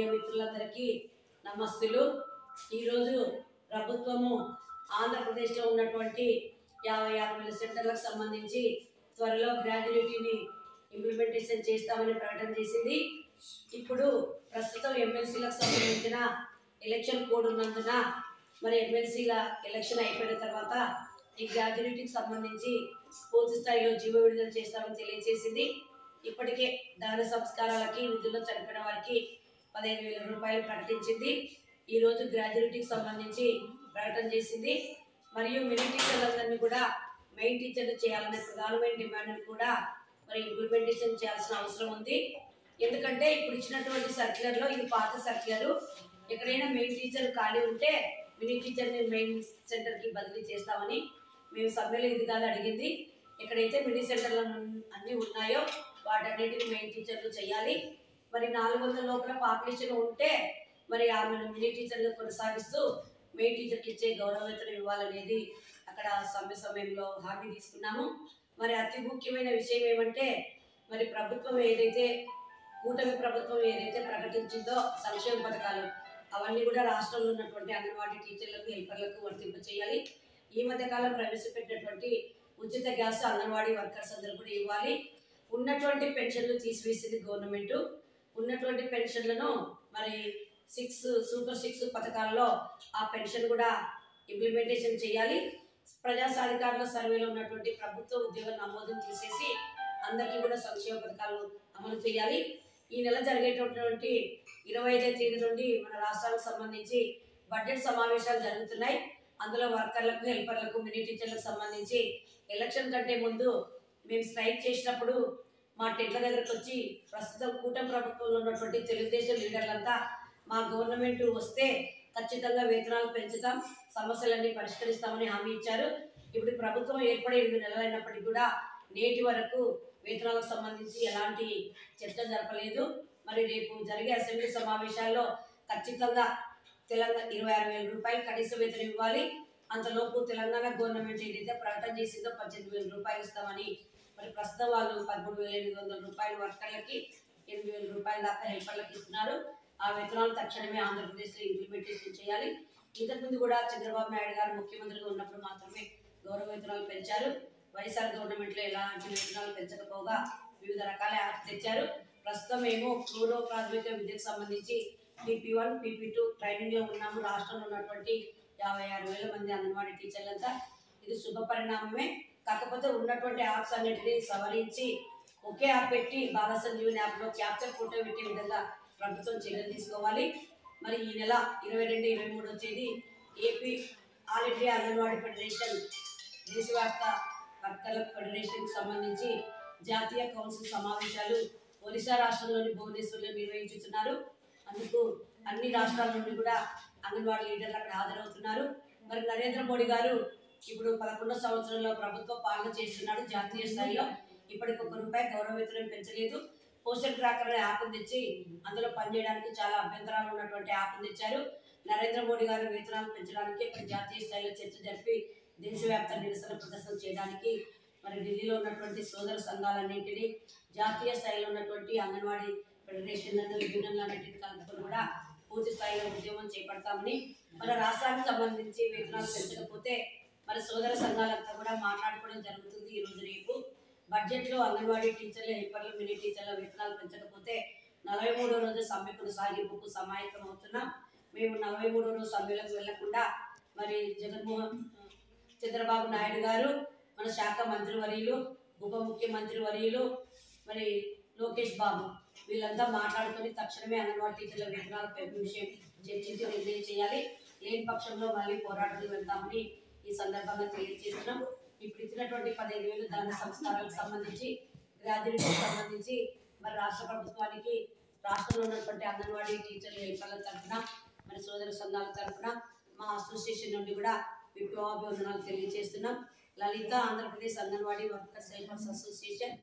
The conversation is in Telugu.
మీడియా మిత్రులందరికీ నమస్తులు। ఈరోజు ప్రభుత్వము ఆంధ్రప్రదేశ్లో ఉన్నటువంటి 56,000 సెంటర్లకు సంబంధించి త్వరలో గ్రాడ్యుయేటీని ఇంప్లిమెంటేషన్ చేస్తామని ప్రకటన చేసింది। ఇప్పుడు ప్రస్తుతం ఎమ్మెల్సీలకు సంబంధించిన ఎలక్షన్ కోడ్ ఉన్నందున మరి ఎమ్మెల్సీల ఎలక్షన్ అయిపోయిన తర్వాత ఈ గ్రాడ్యుయేటీకి సంబంధించి పూర్తి స్థాయిలో జీవో విడుదల చేస్తామని తెలియజేసింది। ఇప్పటికే దాన సంస్కారాలకి విధుల్లో చనిపోయిన వారికి 15,000 రూపాయలు ప్రకటించింది। ఈ రోజు గ్రాడ్యుయేటీకి సంబంధించి ప్రకటన చేసింది। మరియు మినీ టీచర్లందరినీ కూడా మెయిన్ టీచర్లు చేయాలనే ప్రధానమైన డిమాండ్ని కూడా మరి ఇంప్లిమెంటేషన్ చేయాల్సిన అవసరం ఉంది। ఎందుకంటే ఇప్పుడు ఇచ్చినటువంటి సర్క్యులర్లో ఇది పాత సర్క్యులర్, ఎక్కడైనా మెయిన్ టీచర్ ఖాళీ ఉంటే మినీ టీచర్ని మెయిన్ సెంటర్కి బదిలీ చేస్తామని మేము సమ్మెలో ఇది కాదు అడిగింది। ఎక్కడైతే మినీ సెంటర్లు అన్నీ ఉన్నాయో వాటన్నిటిని మెయిన్ టీచర్లు చేయాలి। మరి 400 లోపల పాపులేషన్ ఉంటే మరి ఆమెను మినీ టీచర్గా కొనసాగిస్తూ మెయిన్ టీచర్కి ఇచ్చే గౌరవవేతనం ఇవ్వాలనేది అక్కడ సమ్మె సమయంలో హామీ తీసుకున్నాము। మరి అతి ముఖ్యమైన విషయం ఏమంటే మరి ప్రభుత్వం ఏదైతే కూటమి ప్రభుత్వం ఏదైతే ప్రకటించిందో సంక్షేమ పథకాలు అవన్నీ కూడా రాష్ట్రంలో ఉన్నటువంటి అంగన్వాడీ టీచర్లకు హెల్పర్లకు వర్తింపచేయాలి। ఈ మధ్యకాలం ప్రవేశపెట్టినటువంటి ఉచిత గ్యాస్ అంగన్వాడీ వర్కర్స్ అందరూ కూడా ఇవ్వాలి। ఉన్నటువంటి పెన్షన్లు తీసివేసింది గవర్నమెంట్, ఉన్నటువంటి పెన్షన్లను మరి సూపర్ 6 పథకాల్లో ఆ పెన్షన్ కూడా ఇంప్లిమెంటేషన్ చేయాలి। ప్రజా సాధికారుల సర్వేలో ఉన్నటువంటి ప్రభుత్వ ఉద్యోగ నమోదును తీసేసి అందరికీ కూడా సంక్షేమ పథకాలు అమలు చేయాలి। ఈ నెల జరిగేటటువంటి 25వ తేదీ నుండి మన రాష్ట్రానికి సంబంధించి బడ్జెట్ సమావేశాలు జరుగుతున్నాయి। అందులో వర్కర్లకు హెల్పర్లకు మినీ టీచర్లకు సంబంధించి ఎలక్షన్ కంటే ముందు మేము స్ట్రైక్ చేసినప్పుడు మా టెంట్ల దగ్గరకు వచ్చి ప్రస్తుతం కూటమి ప్రభుత్వంలో ఉన్నటువంటి తెలుగుదేశం లీడర్లంతా మా గవర్నమెంట్ వస్తే ఖచ్చితంగా వేతనాలు పెంచుతాం, సమస్యలన్నీ పరిష్కరిస్తామని హామీ ఇచ్చారు। ఇప్పుడు ప్రభుత్వం ఏర్పడి 8 నెలలైనప్పటికీ కూడా నేటి వరకు వేతనాలకు సంబంధించి ఎలాంటి చర్చ జరపలేదు। మరి రేపు జరిగే అసెంబ్లీ సమావేశాల్లో ఖచ్చితంగా తెలంగాణ 26,000 రూపాయలు కనీస వేతనం ఇవ్వాలి। అంతలోపు తెలంగాణ గవర్నమెంట్ ఏదైతే ప్రకటన చేసిందో 18,000 రూపాయలు ఇస్తామని మరి ప్రస్తుతం వాళ్ళు 13,800 రూపాయలు వర్కర్లకి 8,000 రూపాయల దాకా హెల్పర్లకు ఇస్తున్నారు। ఆ వేతనాలు తక్షణమే ఆంధ్రప్రదేశ్లో ఇంప్లిమెంటేషన్ చేయాలి। ఇంతకుముందు కూడా చంద్రబాబు నాయుడు గారు ముఖ్యమంత్రిగా ఉన్నప్పుడు మాత్రమే గౌరవ వేతనాలు పెంచారు। వైఎస్ఆర్ గవర్నమెంట్లో ఎలాంటి వేతనాలు పెంచకపోగా వివిధ రకాల యాప్స్ తెచ్చారు। ప్రస్తుతం మేము పూర్వ ప్రాథమిక విద్యకు సంబంధించి PP1 PP2 ట్రైనింగ్లో ఉన్నాము। రాష్ట్రంలో ఉన్నటువంటి 56,000 మంది అంగన్వాడీ టీచర్లంతా ఇది శుభ పరిణామమే। కాకపోతే ఉన్నటువంటి యాప్స్ అన్నిటినీ సవరించి ఒకే యాప్ పెట్టి బాల సంజీవని యాప్లో క్యాప్చర్ ఫోటో పెట్టే విధంగా ప్రభుత్వం చర్యలు తీసుకోవాలి। మరి ఈ నెల 22, 23వ తేదీ AP all India anganwadi federation దేశవ్యాప్త వర్కర్ల ఫెడరేషన్కి సంబంధించి జాతీయ కౌన్సిల్ సమావేశాలు ఒరిస్సా రాష్ట్రంలోని భువనేశ్వర్లో నిర్వహించుతున్నారు। అందుకు అన్ని రాష్ట్రాల నుండి కూడా అంగన్వాడీ లీడర్లు అక్కడ హాజరవుతున్నారు। మరి నరేంద్ర మోడీ గారు ఇప్పుడు 11వ సంవత్సరంలో ప్రభుత్వ పాలన చేస్తున్నాడు జాతీయ స్థాయిలో। ఇప్పటికి ₹1 గౌరవ వేతనం పెంచలేదు। పోస్టల్ ట్రాకర్ యాప్ తెచ్చి అందులో పనిచేయడానికి చాలా అభ్యంతరాలు ఉన్నటువంటి యాప్ తెచ్చారు। నరేంద్ర మోడీ గారు వేతనాలు పెంచడానికి ఇక్కడ జాతీయ స్థాయిలో చర్చ జరిపి దేశవ్యాప్త నిరసన ప్రదర్శన చేయడానికి మరి ఢిల్లీలో ఉన్నటువంటి సోదర సంఘాలన్నింటినీ జాతీయ స్థాయిలో ఉన్నటువంటి అంగన్వాడీ ఫెడరేషన్లను యూనియన్లన్నింటినీ కలుపుకొని కూడా పూర్తి స్థాయిలో ఉద్యమం చేపడతామని, మన రాష్ట్రానికి సంబంధించి వేతనాలు పెంచకపోతే మరి సోదర సంఘాలంతా కూడా మాట్లాడుకోవడం జరుగుతుంది। ఈరోజు రేపు బడ్జెట్లో అంగన్వాడీ టీచర్లు హెల్పర్లు మినీ టీచర్ల వేతనాలు పెంచకపోతే 43వ రోజు సమ్మె కొనసాగింపుకు సమాయత్తం అవుతున్నాం। మేము 43వ రోజు సమ్మెలకు వెళ్లకుండా మరి చంద్రబాబు నాయుడు గారు, మన శాఖ మంత్రివర్యులు, ఉప ముఖ్యమంత్రి వర్యులు, మరి లోకేష్ బాబు వీళ్ళంతా మాట్లాడుకొని తక్షణమే అంగన్వాడీ టీచర్ల వేతనాల పెంపు విషయం చర్చించి నిర్ణయం చేయాలి। లేని పక్షంలో మళ్ళీ పోరాటాలు వెళ్తామని ఈ సందర్భంగా తెలియజేస్తున్నాం। ఇప్పుడు ఇచ్చినటువంటి 15,000 దాన సంస్కారాలకు సంబంధించి గ్రాడ్యుయేట్కి సంబంధించి మరి రాష్ట్ర ప్రభుత్వానికి రాష్ట్రంలో ఉన్నటువంటి అంగన్వాడీ టీచర్లు హెల్పర్ల తరఫున మరి సోదర సంఘాల తరఫున మా అసోసియేషన్ నుండి కూడా విప్లవాభివందనాలు తెలియజేస్తున్నాం। లలిత Andhra Pradesh anganwadi workers helpers association